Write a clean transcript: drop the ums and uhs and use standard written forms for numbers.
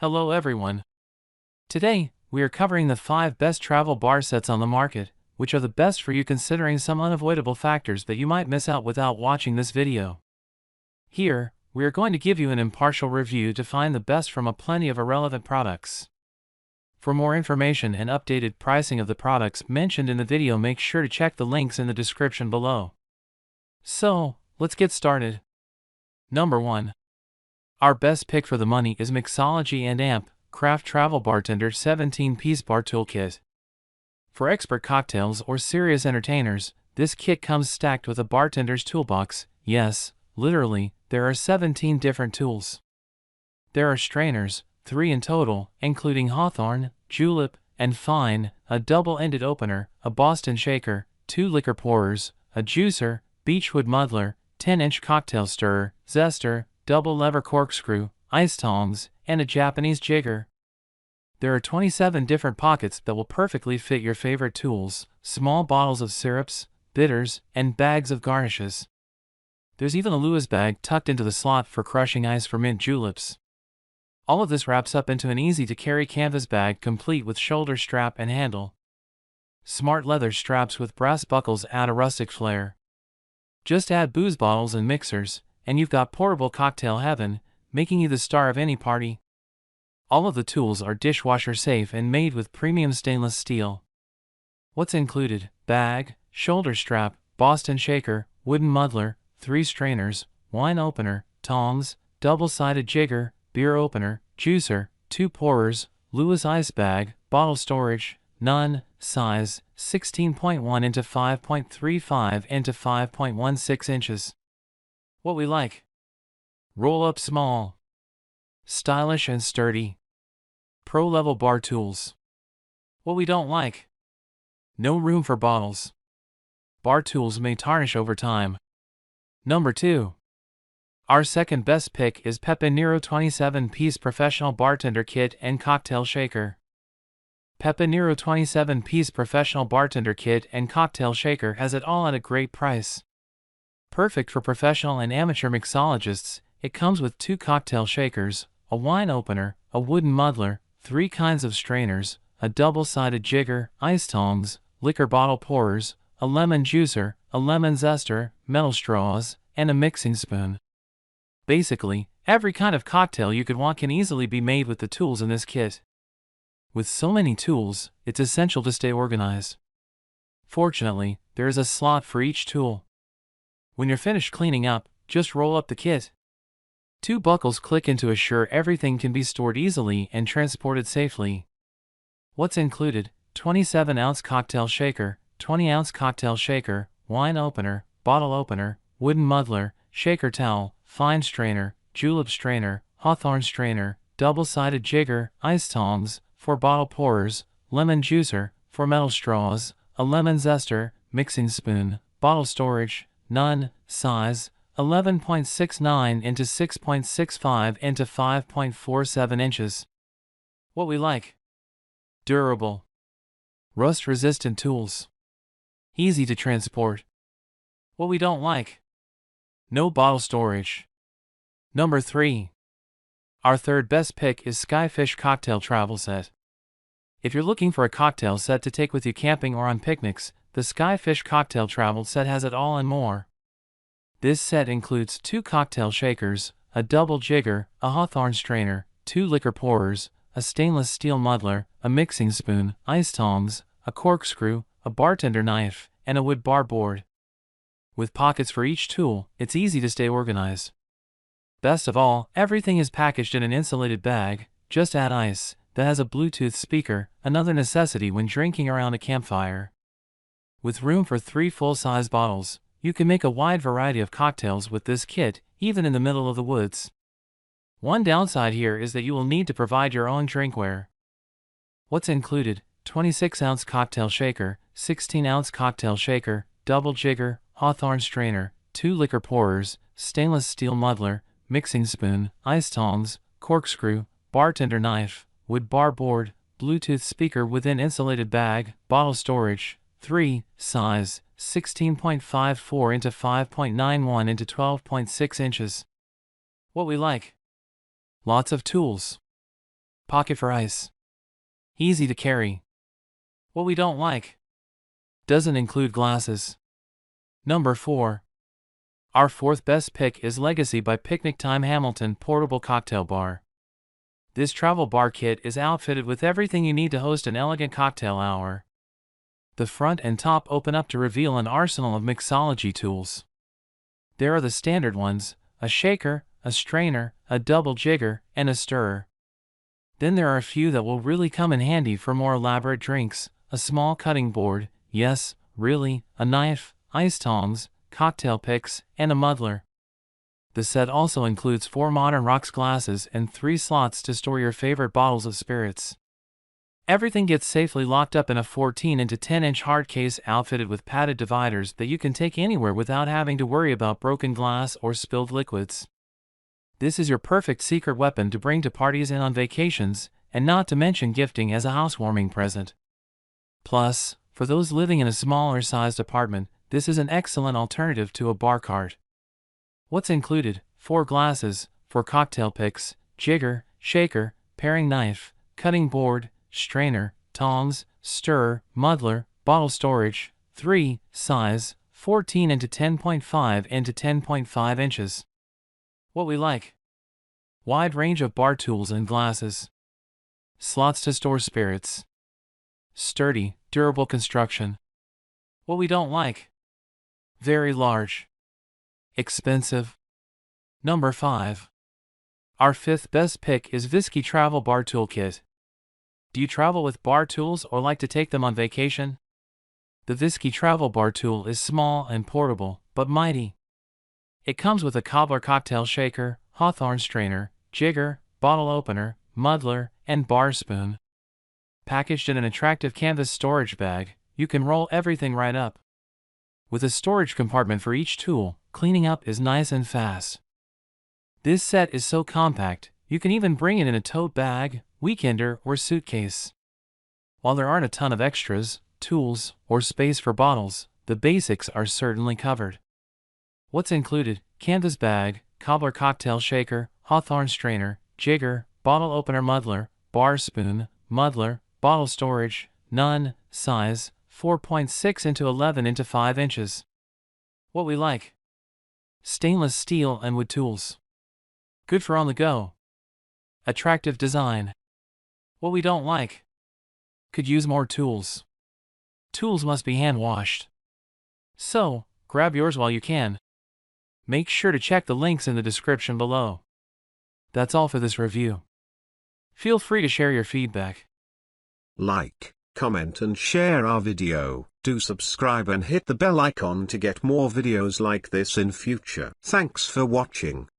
Hello everyone. Today, we are covering the 5 best travel bar sets on the market, which are the best for you considering some unavoidable factors that you might miss out without watching this video. Here, we are going to give you an impartial review to find the best from a plenty of irrelevant products. For more information and updated pricing of the products mentioned in the video, make sure to check the links in the description below. So, let's get started. Number 1. Our best pick for the money is Mixology Craft Travel Bartender 17-piece bar toolkit. For expert cocktails or serious entertainers, this kit comes stacked with a bartender's toolbox. Yes, literally, there are 17 different tools. There are strainers, 3 in total, including Hawthorne, Julep, and Fine, a double-ended opener, a Boston shaker, 2 liquor pourers, a juicer, beechwood muddler, 10-inch cocktail stirrer, zester, double lever corkscrew, ice tongs, and a Japanese jigger. There are 27 different pockets that will perfectly fit your favorite tools, small bottles of syrups, bitters, and bags of garnishes. There's even a Lewis bag tucked into the slot for crushing ice for mint juleps. All of this wraps up into an easy-to-carry canvas bag complete with shoulder strap and handle. Smart leather straps with brass buckles add a rustic flair. Just add booze bottles and mixers, and you've got portable cocktail heaven, making you the star of any party. All of the tools are dishwasher safe and made with premium stainless steel. What's included? Bag, shoulder strap, Boston shaker, wooden muddler, 3 strainers, wine opener, tongs, double-sided jigger, beer opener, juicer, 2 pourers, Lewis ice bag, bottle storage, none, size, 16.1 into 5.35 into 5.16 inches. What we like. Roll up small. Stylish and sturdy. Pro-level bar tools. What we don't like. No room for bottles. Bar tools may tarnish over time. Number 2. Our second best pick is Pepinero 27-piece professional bartender kit and cocktail shaker. Pepinero 27-piece professional bartender kit and cocktail shaker has it all at a great price. Perfect for professional and amateur mixologists, it comes with 2 cocktail shakers, a wine opener, a wooden muddler, 3 kinds of strainers, a double-sided jigger, ice tongs, liquor bottle pourers, a lemon juicer, a lemon zester, metal straws, and a mixing spoon. Basically, every kind of cocktail you could want can easily be made with the tools in this kit. With so many tools, it's essential to stay organized. Fortunately, there is a slot for each tool. When you're finished cleaning up, just roll up the kit. 2 buckles click in to assure everything can be stored easily and transported safely. What's included? 27-ounce cocktail shaker, 20-ounce cocktail shaker, wine opener, bottle opener, wooden muddler, shaker towel, fine strainer, julep strainer, Hawthorne strainer, double-sided jigger, ice tongs, 4 bottle pourers, lemon juicer, 4 metal straws, a lemon zester, mixing spoon, bottle storage, none, size, 11.69 into 6.65 into 5.47 inches. What we like. Durable. Rust-resistant tools. Easy to transport. What we don't like. No bottle storage. Number 3. Our third best pick is Skyfish Cocktail Travel Set. If you're looking for a cocktail set to take with you camping or on picnics, the Skyfish Cocktail Travel Set has it all and more. This set includes 2 cocktail shakers, a double jigger, a Hawthorne strainer, 2 liquor pourers, a stainless steel muddler, a mixing spoon, ice tongs, a corkscrew, a bartender knife, and a wood bar board. With pockets for each tool, it's easy to stay organized. Best of all, everything is packaged in an insulated bag. Just add ice, that has a Bluetooth speaker, another necessity when drinking around a campfire. With room for 3 full-size bottles, you can make a wide variety of cocktails with this kit, even in the middle of the woods. One downside here is that you will need to provide your own drinkware. What's included? 26-ounce cocktail shaker, 16-ounce cocktail shaker, double jigger, Hawthorne strainer, 2 liquor pourers, stainless steel muddler, mixing spoon, ice tongs, corkscrew, bartender knife, wood bar board, Bluetooth speaker within insulated bag, bottle storage, 3, size, 16.54 into 5.91 into 12.6 inches. What we like. Lots of tools. Pocket for ice. Easy to carry. What we don't like. Doesn't include glasses. Number 4. Our fourth best pick is Legacy by Picnic Time Hamilton Portable Cocktail Bar. This travel bar kit is outfitted with everything you need to host an elegant cocktail hour. The front and top open up to reveal an arsenal of mixology tools. There are the standard ones: a shaker, a strainer, a double jigger, and a stirrer. Then there are a few that will really come in handy for more elaborate drinks: a small cutting board, yes, really, a knife, ice tongs, cocktail picks, and a muddler. The set also includes 4 modern rocks glasses and 3 slots to store your favorite bottles of spirits. Everything gets safely locked up in a 14 into 10-inch hard case outfitted with padded dividers that you can take anywhere without having to worry about broken glass or spilled liquids. This is your perfect secret weapon to bring to parties and on vacations, and not to mention gifting as a housewarming present. Plus, for those living in a smaller sized apartment, this is an excellent alternative to a bar cart. What's included? 4 glasses, 4 cocktail picks, jigger, shaker, paring knife, cutting board, strainer, tongs, stirrer, muddler, bottle storage. 3. Size: 14 into 10.5 into 10.5 inches. What we like. Wide range of bar tools and glasses. Slots to store spirits. Sturdy, durable construction. What we don't like. Very large. Expensive. Number 5. Our fifth best pick is Viski Travel Bar Toolkit. Do you travel with bar tools or like to take them on vacation? The Viski Travel Bar Tool is small and portable, but mighty. It comes with a cobbler cocktail shaker, hawthorn strainer, jigger, bottle opener, muddler, and bar spoon. Packaged in an attractive canvas storage bag, you can roll everything right up. With a storage compartment for each tool, cleaning up is nice and fast. This set is so compact, you can even bring it in a tote bag, weekender, or suitcase. While there aren't a ton of extras, tools, or space for bottles, the basics are certainly covered. What's included? Canvas bag, cobbler cocktail shaker, hawthorn strainer, jigger, bottle opener muddler, bar spoon, muddler, bottle storage. None. Size: 4.6 into 11 into 5 inches. What we like. Stainless steel and wood tools. Good for on the go. Attractive design. What we don't like. Could use more tools. Tools must be hand washed. So, grab yours while you can. Make sure to check the links in the description below. That's all for this review. Feel free to share your feedback. Like, comment and share our video. Do subscribe and hit the bell icon to get more videos like this in future. Thanks for watching.